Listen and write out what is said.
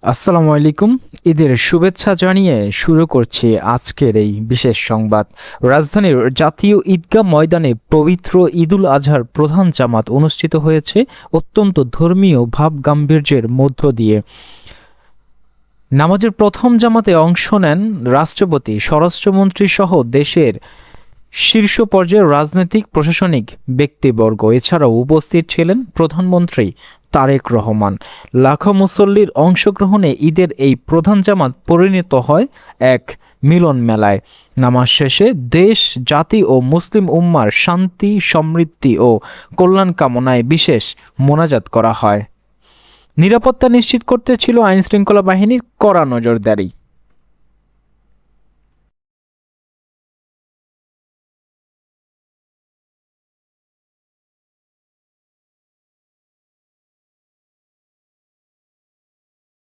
আসসালামু আলাইকুম। ঈদের শুভেচ্ছা জানিয়ে শুরু করছি আজকের এই বিশেষ সংবাদ। রাজধানীর জাতীয় ঈদগাহ ময়দানে পবিত্র ঈদুল আজহার প্রধান জামাত অনুষ্ঠিত হয়েছে অত্যন্ত ধর্মীয় ভাবগাম্ভীর্যের মধ্য দিয়ে। নামাজের প্রথম জামাতে অংশ নেন রাষ্ট্রপতি, স্বরাষ্ট্রমন্ত্রী সহ দেশের শীর্ষ পর্যায়ের রাজনৈতিক প্রশাসনিক ব্যক্তিবর্গ। এছাড়াও উপস্থিত ছিলেন প্রধানমন্ত্রী তারেক রহমান। লাখো মুসল্লির অংশগ্রহণে ঈদের এই প্রধান জামাত পরিণত হয় এক মিলন মেলায়। নামাজ শেষে দেশ, জাতি ও মুসলিম উম্মার শান্তি, সমৃদ্ধি ও কল্যাণ কামনায় বিশেষ মোনাজাত করা হয়। নিরাপত্তা নিশ্চিত করতে ছিল আইনশৃঙ্খলা বাহিনীর কড়া নজরদারি।